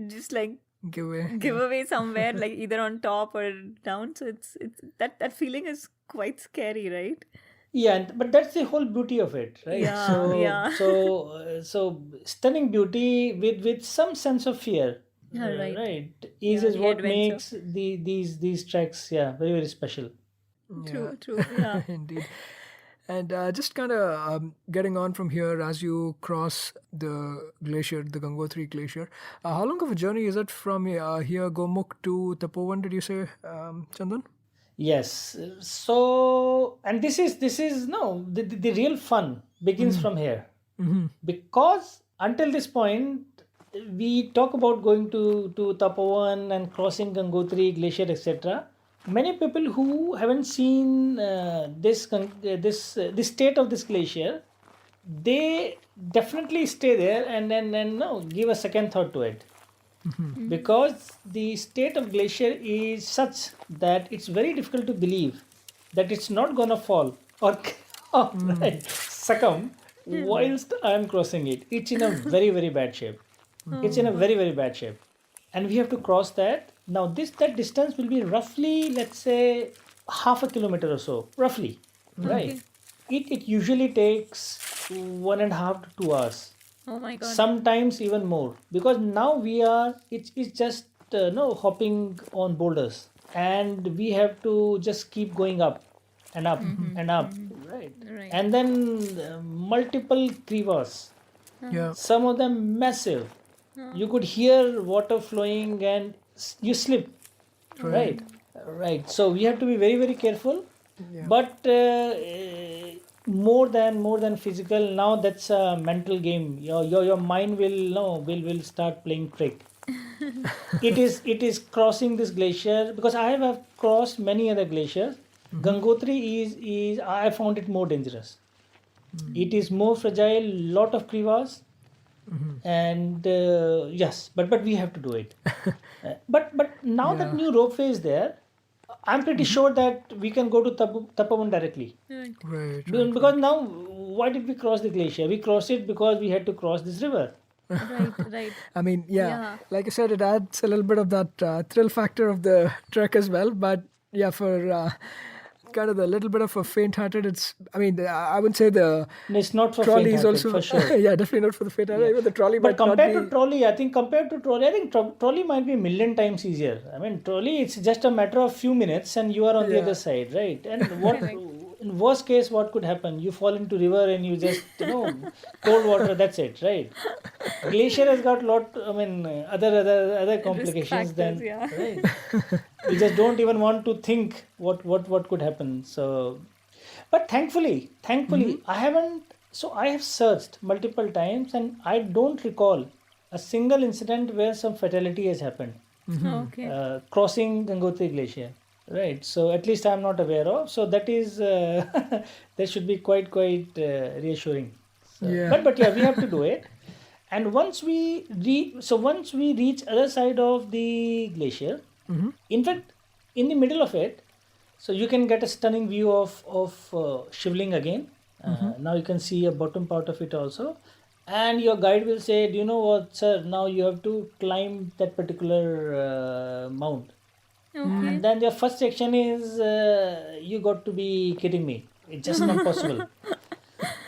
just like give away somewhere, like either on top or down. So it's that feeling is quite scary, right? Yeah, but that's the whole beauty of it, right? Yeah, so, yeah. so stunning beauty with some sense of fear, Yeah, right. right? Yeah, Is the what adventure. makes these treks, yeah, very, very special. True, yeah. Indeed. And just kind of getting on from here as you cross the glacier, the Gangotri glacier. How long of a journey is it from here, Gomukh to Tapovan, did you say, Chandan? Yes. So, and this is no the real fun begins from here, because until this point we talk about going to Tapovan and crossing Gangotri glacier, etc. Many people who haven't seen this state of this glacier, they definitely stay there and then no give a second thought to it, because the state of glacier is such that it's very difficult to believe that it's not gonna fall or, or right, succumb whilst I'm crossing it. It's in a very, very bad shape. It's in a very, very bad shape, and we have to cross that. Now that distance will be roughly, let's say, half a kilometer or so, roughly, right? It usually takes 1.5 to 2 hours, Oh my god. sometimes even more, because now it's just no hopping on boulders, and we have to just keep going up and up and up, right? Right. And then multiple crevasses, Yeah. some of them massive. You could hear water flowing and you slip, right? Right. So we have to be very, very careful. Yeah. But more than physical, now that's a mental game. Your mind will start playing trick. It is crossing this glacier, because I have crossed many other glaciers. Gangotri is I found it more dangerous. It is more fragile, lot of crevasses, and yes, but we have to do it. But now that new ropeway is there, I'm pretty sure that we can go to Tapovan directly. Right. Right. Because now, why did we cross the glacier? We crossed it because we had to cross this river. Right. I mean, Yeah. like I said, it adds a little bit of that thrill factor of the trek as well. But yeah, for kind of the little bit of a faint-hearted, I mean, I wouldn't say the And it's not for trolley is faint-hearted, also, for sure. yeah, definitely not for the faint-hearted. Even the trolley But might not compared be. to trolley, I think trolley might be a million times easier. I mean, trolley, it's just a matter of few minutes and you are on the Yeah. other side, right? And what, in worst case, what could happen? You fall into river and you just, cold water, that's it, right? Glacier has got other complications factors, than, yeah. right? You just don't even want to think what could happen. So, but thankfully, I have searched multiple times and I don't recall a single incident where some fatality has happened Okay. crossing Gangotri Glacier. Right. So at least I'm not aware of. So that is that should be quite reassuring. So, Yeah. but yeah, we have to do it. And once we reach other side of the glacier, in fact, in the middle of it, So you can get a stunning view of Shivling again. Now you can see a bottom part of it also. And your guide will say, "Do you know what, sir? Now you have to climb that particular mount." Okay. And then your first section is, "You got to be kidding me! It's just not possible."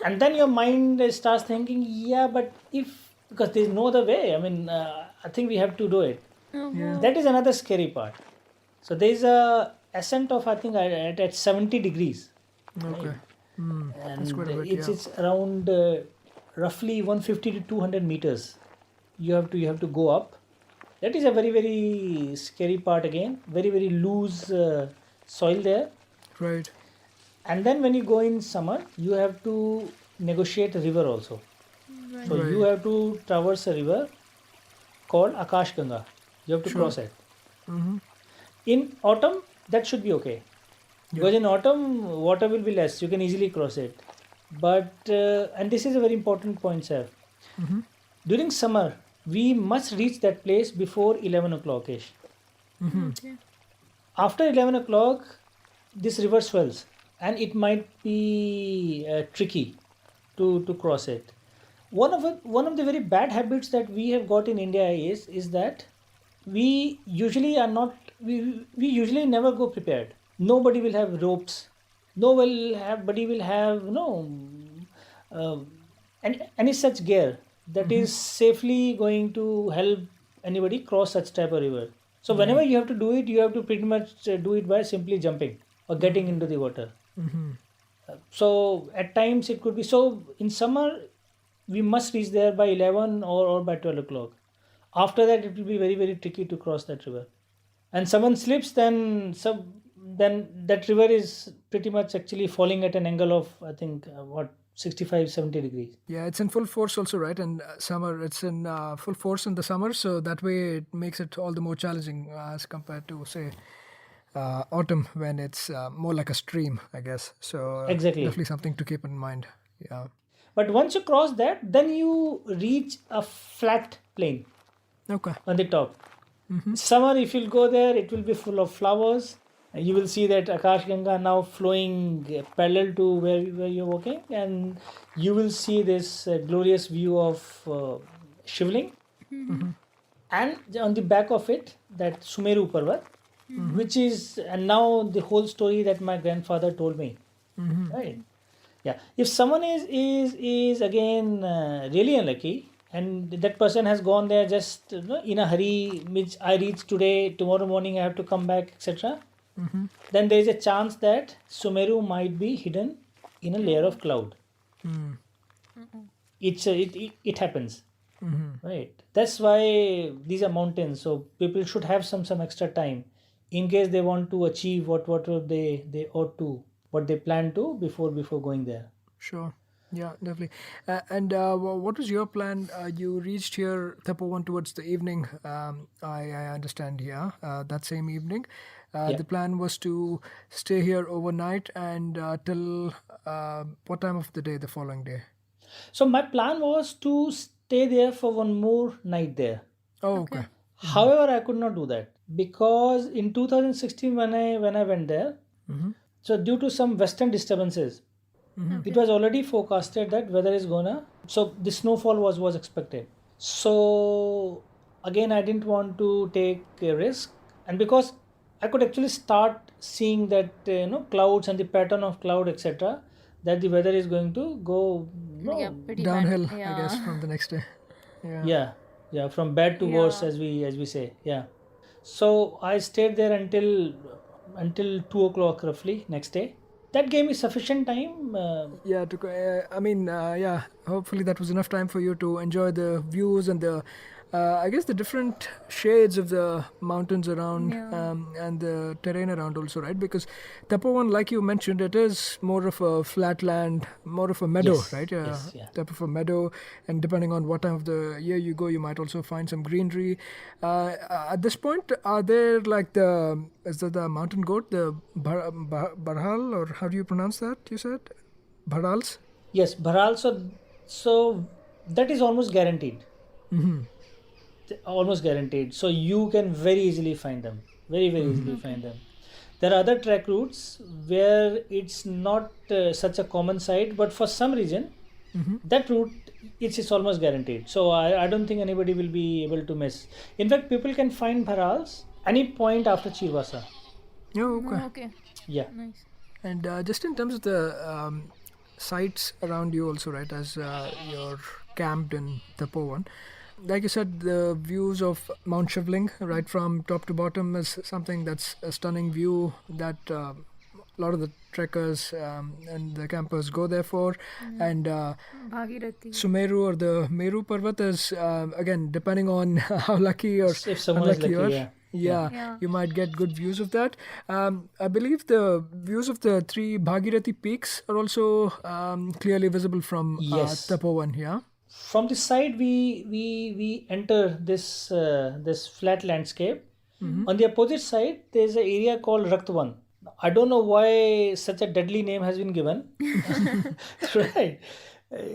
And then your mind starts thinking, "Yeah, but if because there's no other way. I mean, I think we have to do it." Yeah. That is another scary part. So there is a ascent of, I think, at 70 degrees, Okay. and That's quite a bit. it's around roughly 150 to 200 meters. You have to go up. That is a very very scary part again. Very very loose soil there. Right. And then when you go in summer, you have to negotiate a river also. So you Right. have to traverse a river called Akash Ganga. You have to cross it. Mm-hmm. In autumn, that should be okay. Because in autumn, water will be less. You can easily cross it. But, and this is a very important point, sir. Mm-hmm. During summer, we must reach that place before 11 o'clock ish. Okay. After 11 o'clock, this river swells and it might be tricky to cross it. One of the very bad habits that we have got in India is that we usually are not we usually never go prepared. Nobody will have ropes. Nobody will have uh, any such gear that is safely going to help anybody cross such type of river. So whenever you have to do it, you have to pretty much do it by simply jumping or getting into the water. Mm-hmm. So at times it could be so in summer we must reach there by 11 or by 12 o'clock. After that it will be very very tricky to cross that river. And someone slips, then that river is pretty much actually falling at an angle of, I think, 65-70 degrees. Yeah, it's in full force also, right? And summer, it's in full force in the summer, so that way it makes it all the more challenging as compared to, say, autumn when it's more like a stream, I guess. So Exactly. definitely something to keep in mind. Yeah. But once you cross that, then you reach a flat plain Okay. on the top. Summer, if you'll go there, it will be full of flowers. And you will see that Akash Ganga now flowing parallel to where you're walking, and you will see this glorious view of Shivling, and on the back of it, that Sumeru Parvat, which is, and now the whole story that my grandfather told me, right? Yeah, if someone is again really unlucky, and that person has gone there just in a hurry, which I reach today, tomorrow morning I have to come back, etc. Then there is a chance that Sumeru might be hidden in a layer of cloud. Mm. It happens, Mm-hmm. right? That's why these are mountains. So people should have some extra time in case they want to achieve what they ought to, what they plan to before going there. Sure. Yeah, definitely. And what was your plan? You reached here, Tapovan, towards the evening. I understand. Yeah, that same evening. Yeah. The plan was to stay here overnight and till what time of the day? The following day. So my plan was to stay there for one more night there. Oh, okay. However, I could not do that because in 2016 when I went there, so due to some western disturbances, it was already forecasted that weather is gonna. So the snowfall was expected. So again, I didn't want to take a risk, and because I could actually start seeing that clouds and the pattern of cloud, etc., that the weather is going to go Yeah, pretty Downhill, bad. I guess, from the next day. Yeah. yeah, from bad to worse, Yeah. as we say. Yeah. So I stayed there until 2 o'clock roughly next day. That gave me sufficient time. Yeah, yeah, hopefully that was enough time for you to enjoy the views and I guess the different shades of the mountains around and the terrain around also, right? Because Tapovan, like you mentioned, it is more of a flat land, more of a meadow, Yes, right? yes, yeah. Type of a meadow, and depending on what time of the year you go, you might also find some greenery. At this point, are there like is that the mountain goat, the Barhal, or how do you pronounce that? You said Bharals? Yes, Bharal. So that is almost guaranteed. Almost guaranteed. So you can very easily find them. Very easily find them. There are other trek routes where it's not such a common sight, but for some reason, that route it's almost guaranteed. So I don't think anybody will be able to miss. In fact, people can find Bharals any point after Chirwasa. Oh, okay. Okay. Yeah. Nice. And just in terms of the sites around you also, right, as you're camped in Tapovan, like you said, the views of Mount Shivling right from top to bottom is something that's a stunning view that a lot of the trekkers and the campers go there for. And Bhagirathi. Sumeru or the Meru Parvat is, again, depending on how lucky or If someone is unlucky you lucky, are. yeah. Yeah. You might get good views of that. I believe the views of the three Bhagirathi peaks are also clearly visible from Yes. Tapovan. Yeah. From the side, we enter this flat landscape. On the opposite side, there's an area called Raktwan. I don't know why such a deadly name has been given. Right.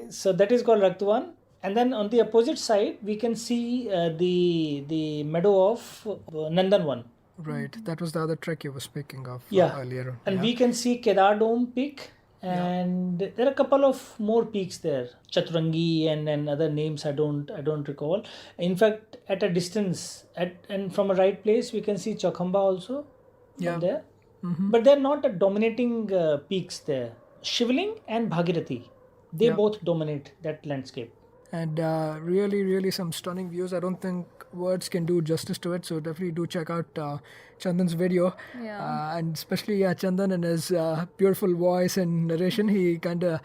So that is called Raktwan. And then on the opposite side, we can see the meadow of Nandanwan. Right. That was the other trek you were speaking of Yeah. earlier on. And Yeah. we can see Kedar Dome peak. And there are a couple of more peaks there, Chaturangi and other names I don't recall. In fact, at a distance, and from a right place, we can see Chakhamba also from there. But they're not a dominating peaks there. Shivling and Bhagirathi, they both dominate that landscape. And really, really some stunning views. I don't think words can do justice to it. So definitely do check out Chandan's video. Yeah. And especially Chandan and his beautiful voice and narration. He kind of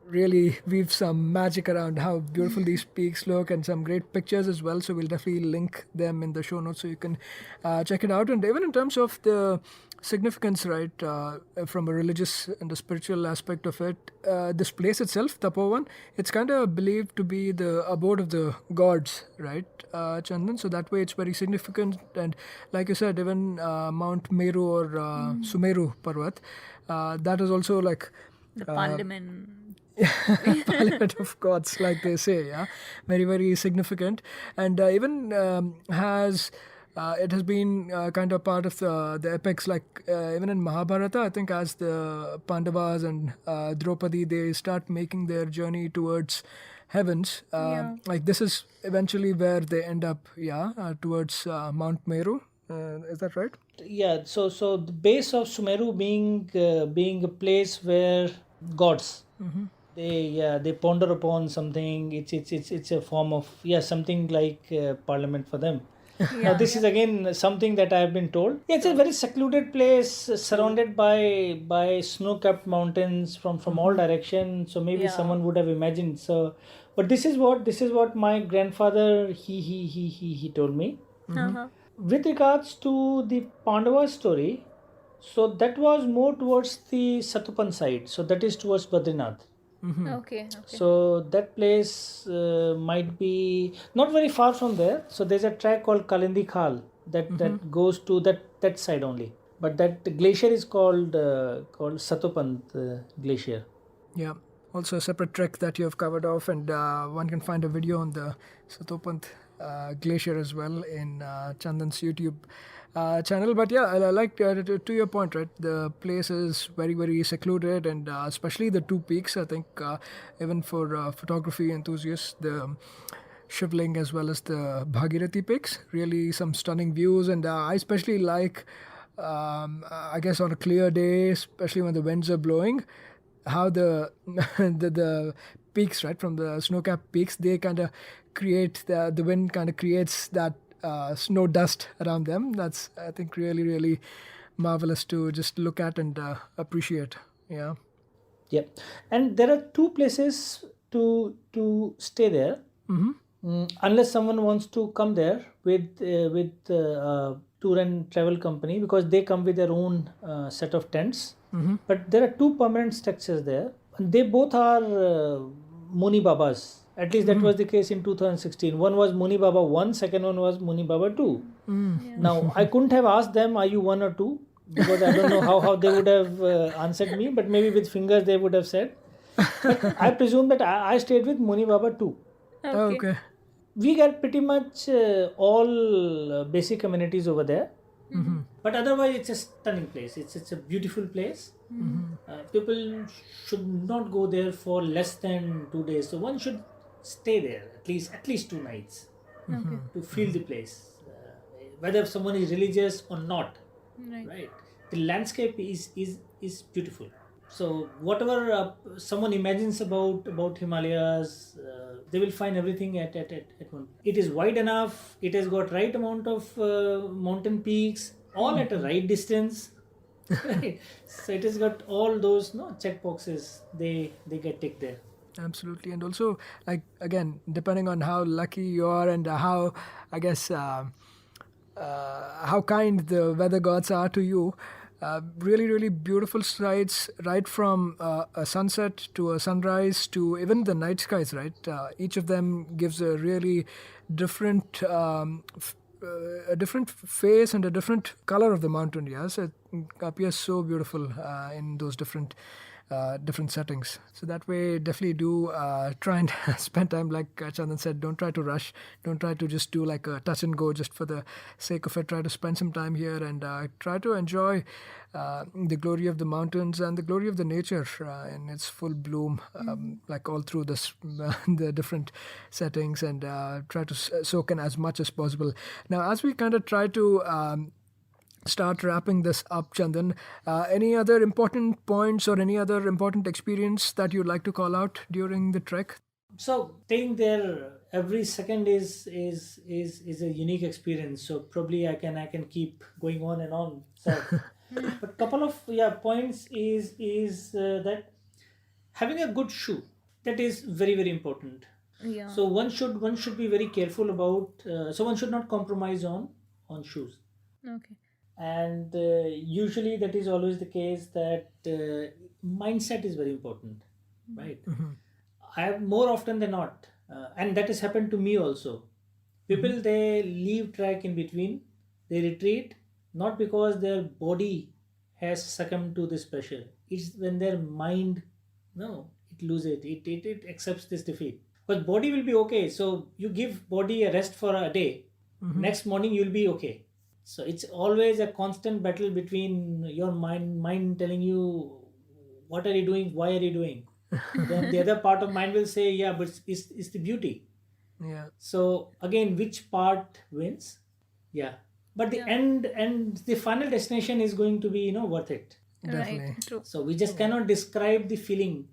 really weaves some magic around how beautiful these peaks look and some great pictures as well. So we'll definitely link them in the show notes so you can check it out. And even in terms of the significance, right, from a religious and a spiritual aspect of it, this place itself, Tapovan, it's kind of believed to be the abode of the gods, right, Chandan? So that way it's very significant. And like you said, even Mount Meru or Sumeru Parvat, that is also like The Parliament. parliament of gods, like they say. Yeah, very, very significant. And even has it has been kind of part of the epics, like even in Mahabharata, I think, as the Pandavas and Draupadi, they start making their journey towards heavens. Like this is eventually where they end up, towards Mount Meru. Is that right? Yeah. So the base of Sumeru being a place where gods they ponder upon something. It's a form of something like parliament for them. Now this is again something that I have been told. It's a very secluded place, surrounded by snow-capped mountains from all directions. So maybe someone would have imagined. So, but this is what my grandfather he told me. With regards to the Pandava story, so that was more towards the Satupan side. So that is towards Badrinath. Okay. So that place might be not very far from there. So there's a track called Kalindi Khal that goes to that side only. But that glacier is called Satupant Glacier. Yeah. Also a separate trek that you have covered off, and one can find a video on the Satopant glacier as well in Chandan's YouTube channel. But yeah, I like to your point, right? The place is very, very secluded, and especially the two peaks. I think even for photography enthusiasts, the Shivling as well as the Bhagirathi peaks, really some stunning views. And I especially like, I guess, on a clear day, especially when the winds are blowing, how the the peaks, right, from the snow-capped peaks, they kind of create the wind kind of creates that snow dust around them. That's, I think, really, really marvelous to just look at and appreciate. Yeah. Yep. And there are two places to stay there. Unless someone wants to come there with tour and travel company, because they come with their own set of tents. But there are two permanent structures there. And they both are Muni Babas. At least that was the case in 2016. One was Muni Baba 1, second one was Muni Baba 2. Now, I couldn't have asked them, are you 1 or 2? Because I don't know how they would have answered me, but maybe with fingers they would have said. But I presume that I stayed with Muni Baba 2. Okay. We get pretty much all basic amenities over there. But otherwise, it's a stunning place. It's a beautiful place. People should not go there for less than 2 days. So one should stay there at least 2 nights Okay. to feel the place, whether someone is religious or not. Right. Right? The landscape is beautiful. So whatever someone imagines about Himalayas, they will find everything at one. It is wide enough. It has got right amount of mountain peaks, all at a right distance. Right. So it has got all those check boxes. They get ticked there. Absolutely. And also, like, again, depending on how lucky you are and how, I guess, how kind the weather gods are to you. Really, really beautiful sights, right from a sunset to a sunrise to even the night skies, right? Each of them gives a really different, a different face and a different color of the mountain. Yes, it appears so beautiful in those different settings. So that way, definitely do try and spend time, like Chandan said. Don't try to rush. Don't try to just do like a touch and go just for the sake of it. Try to spend some time here and try to enjoy the glory of the mountains and the glory of the nature in its full bloom, like all through this the different settings, and try to soak in as much as possible. Now, as we kind of try to start wrapping this up, Chandan, any other important points or any other important experience that you'd like to call out during the trek? So staying there every second is a unique experience. So probably I can keep going on and on. So, but couple of points is that having a good shoe, that is very, very important. Yeah. So one should be very careful about. So one should not compromise on shoes. Okay. And usually that is always the case, that mindset is very important, right? I have more often than not, and that has happened to me also. People, they leave track in between, they retreat, not because their body has succumbed to this pressure. It's when their mind, no, it loses it accepts this defeat. But body will be okay. So you give body a rest for a day. Next morning you'll be okay. So it's always a constant battle between your mind telling you, what are you doing, why are you doing? Then the other part of mind will say, yeah, but it's the beauty. Yeah. So again, which part wins? Yeah. But the end and the final destination is going to be worth it. Definitely. Right. True. So we just cannot describe the feeling,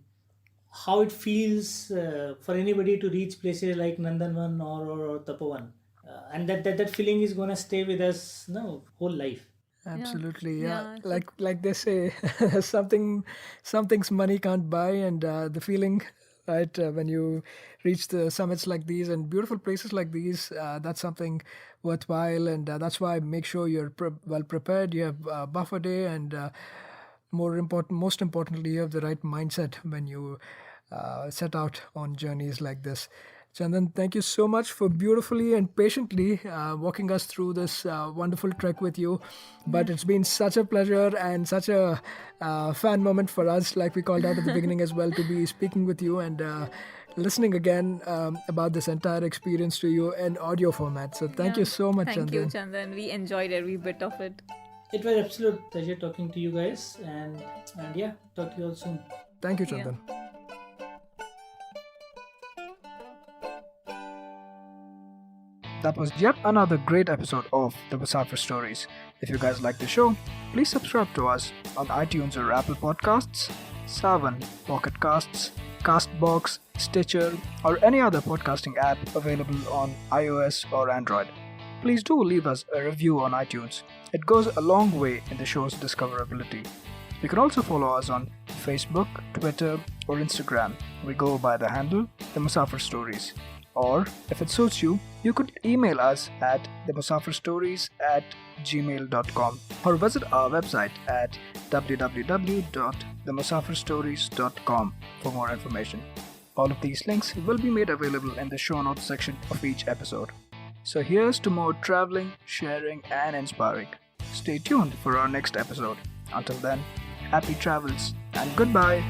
how it feels for anybody to reach places like Nandanvan or Tapovan. And that feeling is going to stay with us whole life. Absolutely, Yeah, so- like they say, something's money can't buy, and the feeling, right, when you reach the summits like these and beautiful places like these, that's something worthwhile, and that's why make sure you're well prepared. You have a buffer day, and most importantly, you have the right mindset when you set out on journeys like this. Chandan, thank you so much for beautifully and patiently walking us through this wonderful trek with you. But it's been such a pleasure and such a fun moment for us, like we called out at the beginning as well, to be speaking with you and listening again about this entire experience to you in audio format. So thank you so much, Thank Chandan. you, Chandan. We enjoyed every bit of it. It was absolute pleasure talking to you guys, and yeah, talk to you all soon. Thank you, Chandan. That was yet another great episode of the Musafir Stories. If you guys like the show, please subscribe to us on iTunes or Apple Podcasts, Savan, Pocket Casts, Castbox, Stitcher, or any other podcasting app available on iOS or Android. Please do leave us a review on iTunes. It goes a long way in the show's discoverability. You can also follow us on Facebook, Twitter, or Instagram. We go by the handle The Musafir Stories. Or, if it suits you, you could email us at themusafirstories@gmail.com or visit our website at www.themusafirstories.com for more information. All of these links will be made available in the show notes section of each episode. So here's to more traveling, sharing, and inspiring. Stay tuned for our next episode. Until then, happy travels and goodbye.